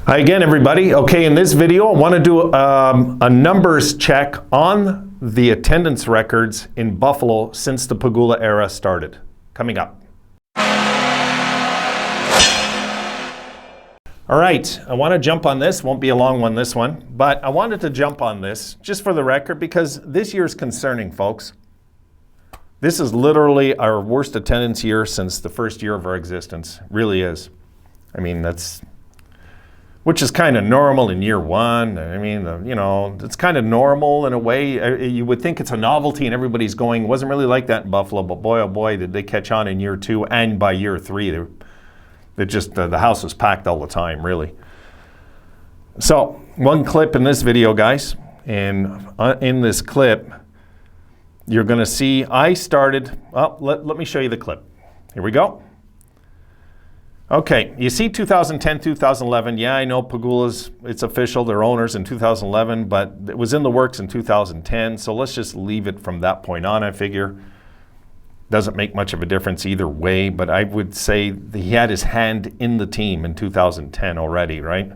Hi again, everybody. Okay, in this video, I want to do a numbers check on the attendance records in Buffalo since the Pegula era started. Coming up. All right, I want to jump on this. Won't be a long one, this one, but I wanted to jump on this just for the record because this year is concerning, folks. This is literally our worst attendance year since the first year of our existence. Really is. I mean, which is kind of normal in year one. I mean, it's kind of normal in a way. You would think it's a novelty and everybody's going. It wasn't really like that in Buffalo, but boy, oh boy, did they catch on in year two. And by year three, the house was packed all the time, really. So one clip in this video, guys. And in this clip, you're going to see I started, well, let me show you the clip. Here we go. Okay, you see 2010, 2011. Yeah, I know Pegula's, it's official, they're owners in 2011, but it was in the works in 2010. So let's just leave it from that point on, I figure. Doesn't make much of a difference either way, but I would say that he had his hand in the team in 2010 already, right?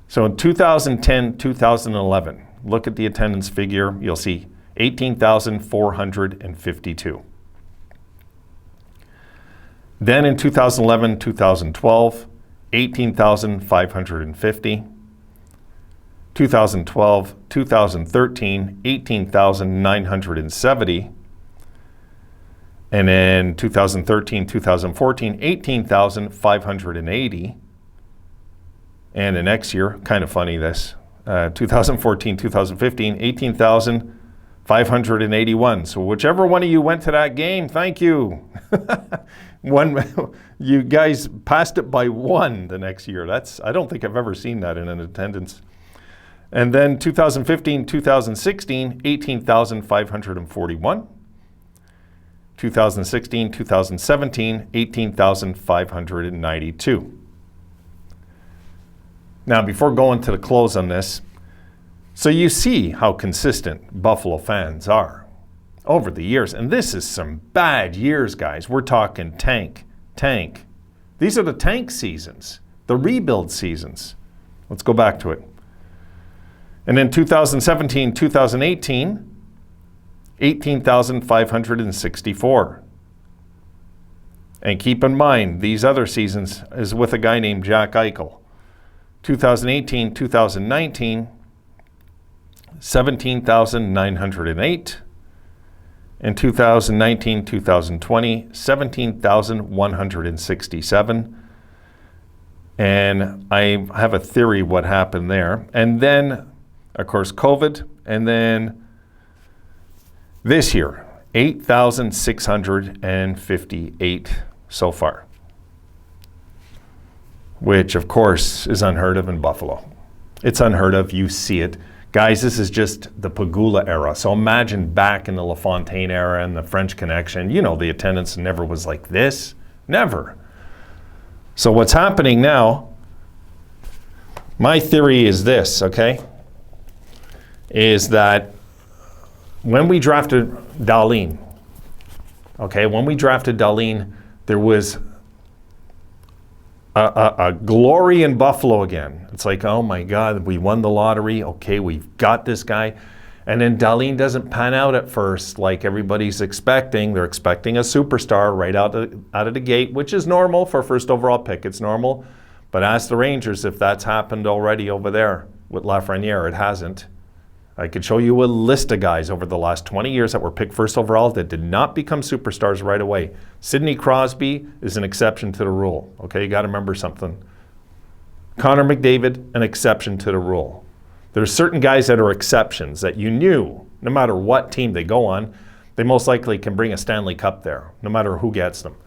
So in 2010, 2011, look at the attendance figure. You'll see 18,452. Then in 2011, 2012, 18,550. 2012, 2013, 18,970. And then 2013, 2014, 18,580. And the next year, kind of funny this, 2014, 2015, 18,581. So whichever one of you went to that game, thank you. You guys passed it by one the next year. I don't think I've ever seen that in an attendance. And then 2015, 2016, 18,541. 2016, 2017, 18,592. Now, before going to the close on this, so you see how consistent Buffalo fans are over the years. And this is some bad years, guys. We're talking tank. These are the tank seasons, the rebuild seasons. Let's go back to it. And in 2017, 2018, 18,564. And keep in mind, these other seasons is with a guy named Jack Eichel. 2018, 2019, 17,908. In 2019, 2020, 17,167. And I have a theory what happened there. And then, of course, COVID. And then this year, 8,658 so far. Which, of course, is unheard of in Buffalo. It's unheard of. You see it. Guys, this is just the Pegula era. So imagine back in the LaFontaine era and the French Connection, the attendance never was like this. Never. So what's happening now, my theory is this, okay, is that when we drafted Dahlin, there was a glory in Buffalo again. It's like, oh my God, we won the lottery. Okay, we've got this guy. And then Dahlin doesn't pan out at first like everybody's expecting. They're expecting a superstar right out of the gate, which is normal for first overall pick. It's normal. But ask the Rangers if that's happened already over there with Lafreniere. It hasn't. I could show you a list of guys over the last 20 years that were picked first overall that did not become superstars right away. Sidney Crosby is an exception to the rule. Okay, you got to remember something. Connor McDavid, an exception to the rule. There's certain guys that are exceptions that you knew, no matter what team they go on, they most likely can bring a Stanley Cup there, no matter who gets them.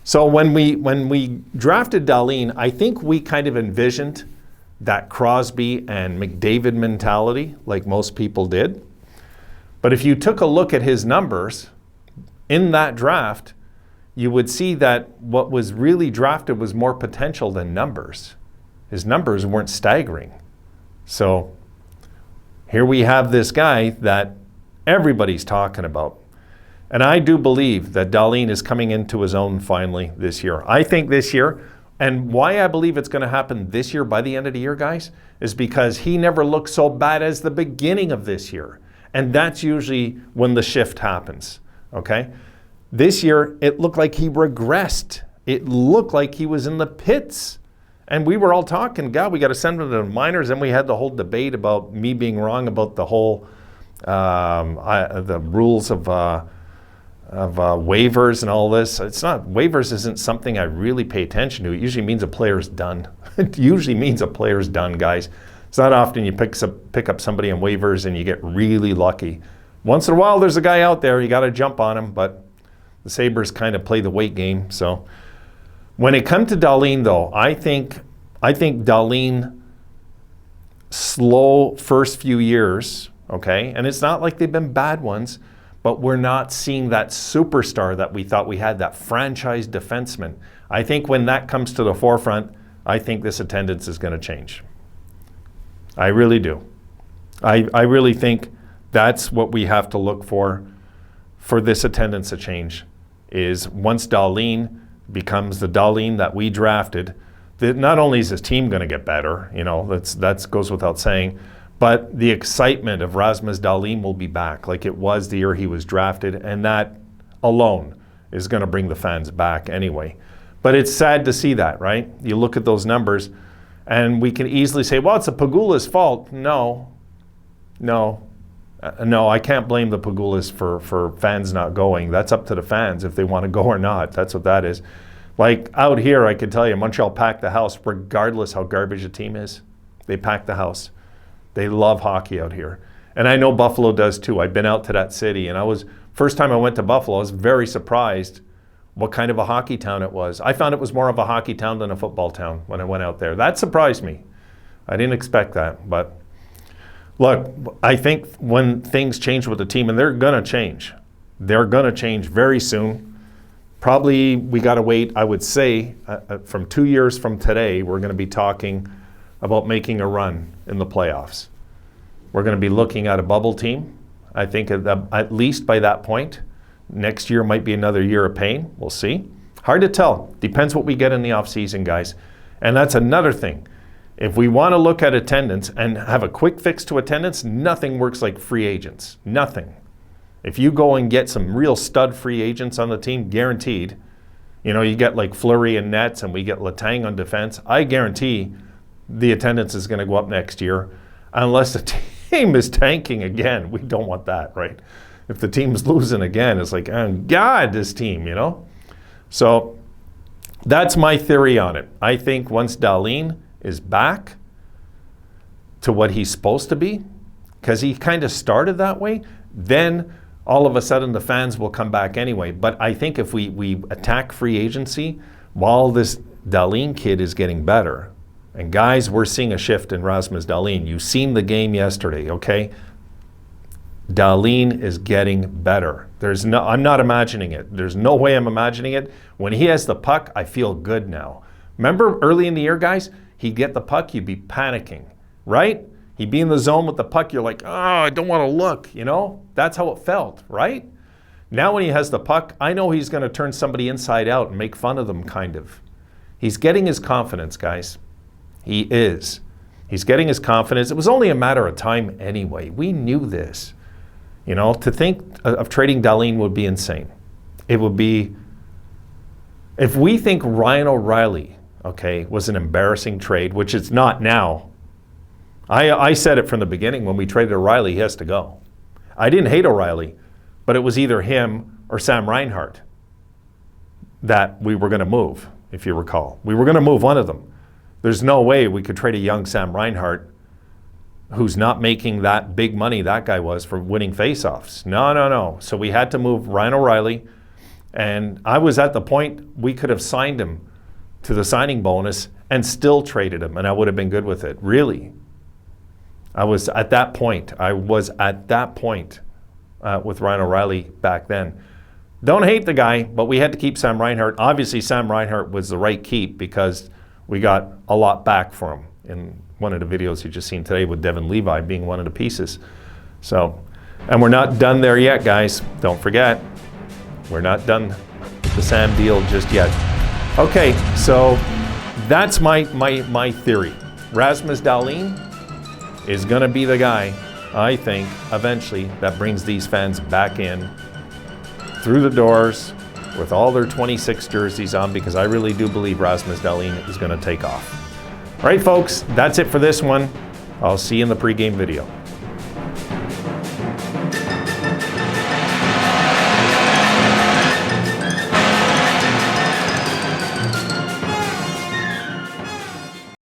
So when we drafted Dahlin, I think we kind of envisioned that Crosby and McDavid mentality, like most people did. But if you took a look at his numbers in that draft, you would see that what was really drafted was more potential than numbers. His numbers weren't staggering. So here we have this guy that everybody's talking about. And I do believe that Dahlin is coming into his own finally this year. I think this year And why I believe it's going to happen this year by the end of the year, guys, is because he never looked so bad as the beginning of this year. And that's usually when the shift happens, okay? This year, it looked like he regressed. It looked like he was in the pits. And we were all talking, God, we got to send him to the minors. And we had the whole debate about me being wrong about the whole, the rules of waivers and all this. It's not, waivers isn't something I really pay attention to. It usually means a player's done. It usually means a player's done, guys. It's not often you pick up somebody on waivers and you get really lucky. Once in a while, there's a guy out there, you got to jump on him, but the Sabres kind of play the wait game. So when it comes to Dahlin, though, I think Dahlin, slow first few years, okay? And it's not like they've been bad ones, but we're not seeing that superstar that we thought we had, that franchise defenseman. I think when that comes to the forefront, I think this attendance is going to change. I really do. I really think that's what we have to look for this attendance to change, is once Dahlin becomes the Dahlin that we drafted, that not only is his team going to get better, you know, that goes without saying, but the excitement of Rasmus Dahlin will be back like it was the year he was drafted, and that alone is going to bring the fans back anyway. But it's sad to see that, right? You look at those numbers, and we can easily say, well, it's a Pegula's fault. No, I can't blame the Pegulas for fans not going. That's up to the fans if they want to go or not. That's what that is. Like out here, I can tell you, Montreal packed the house regardless how garbage a team is. They pack the house. They love hockey out here. And I know Buffalo does too. I've been out to that city, and first time I went to Buffalo, I was very surprised what kind of a hockey town it was. I found it was more of a hockey town than a football town when I went out there. That surprised me. I didn't expect that. But look, I think when things change with the team, and they're going to change. They're going to change very soon. Probably we got to wait, I would say, from 2 years from today, we're going to be talking about making a run in the playoffs. We're going to be looking at a bubble team. I think at least by that point. Next year might be another year of pain. We'll see. Hard to tell. Depends what we get in the offseason, guys. And that's another thing. If we want to look at attendance and have a quick fix to attendance, nothing works like free agents. Nothing. If you go and get some real stud free agents on the team, guaranteed, you know, you get like Fleury and Nets and we get Letang on defense, I guarantee the attendance is going to go up next year unless the team is tanking again. We don't want that, right? If the team's losing again, it's like, oh God, this team, you know? So that's my theory on it. I think once Dahlin is back to what he's supposed to be, because he kind of started that way, then all of a sudden the fans will come back anyway. But I think if we attack free agency while this Dahlin kid is getting better, and guys, we're seeing a shift in Rasmus Dahlin. You've seen the game yesterday, okay? Dahlin is getting better. I'm not imagining it. There's no way I'm imagining it. When he has the puck, I feel good now. Remember early in the year, guys, he'd get the puck, you'd be panicking, right? He'd be in the zone with the puck, you're like, oh, I don't want to look, you know? That's how it felt, right? Now when he has the puck, I know he's going to turn somebody inside out and make fun of them, kind of. He's getting his confidence, guys. He is. He's getting his confidence. It was only a matter of time anyway. We knew this. You know, to think of trading Dahlin would be insane. It would be, if we think Ryan O'Reilly, okay, was an embarrassing trade, which it's not now. I said it from the beginning when we traded O'Reilly, he has to go. I didn't hate O'Reilly, but it was either him or Sam Reinhart that we were going to move, if you recall. We were going to move one of them. There's no way we could trade a young Sam Reinhart who's not making that big money that guy was for winning faceoffs. No. So we had to move Ryan O'Reilly, and I was at the point we could have signed him to the signing bonus and still traded him, and I would have been good with it, really. I was at that point with Ryan O'Reilly back then. Don't hate the guy, but we had to keep Sam Reinhart. Obviously, Sam Reinhart was the right keep because we got a lot back for him in one of the videos you just seen today with Devin Levi being one of the pieces. So, and we're not done there yet, guys. Don't forget, we're not done with the Sam deal just yet. Okay, so that's my theory. Rasmus Dahlin is going to be the guy, I think, eventually, that brings these fans back in through the doors with all their 26 jerseys on, because I really do believe Rasmus Dahlin is going to take off. All right, folks, that's it for this one. I'll see you in the pregame video.